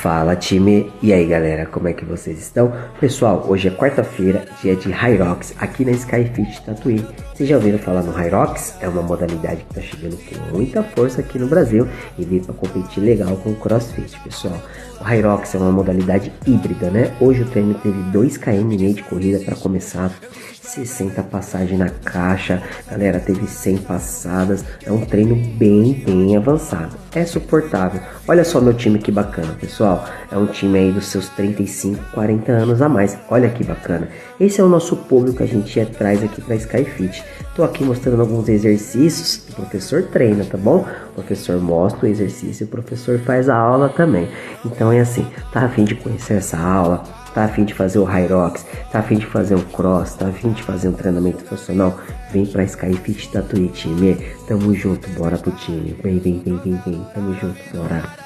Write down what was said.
Fala time, e aí galera, como é que vocês estão? Pessoal, hoje é quarta-feira, dia de Hyrox aqui na Skyfit Tatuí. Vocês já ouviram falar no Hyrox? É uma modalidade que tá chegando com muita força aqui no Brasil e veio para competir legal com o CrossFit, pessoal. O Hyrox é uma modalidade híbrida, né? Hoje o treino teve 2 km e meio de corrida para começar, 60 passagens na caixa, galera, teve 100 passadas, é um treino bem avançado, é suportável. Olha só meu time, que bacana, pessoal, é um time aí dos seus 35, 40 anos a mais, olha que bacana. Esse é o nosso público que a gente traz aqui para Skyfit. Tô aqui mostrando alguns exercícios, o professor treina, tá bom? O professor mostra o exercício, o professor faz a aula também. Então é assim, tá a fim de conhecer essa aula? Tá a fim de fazer o Hyrox, tá a fim de fazer um cross, tá a fim de fazer um treinamento funcional? Vem pra Skyfit Tatuí, time. Tamo junto, bora pro time. Vem, tamo junto, bora.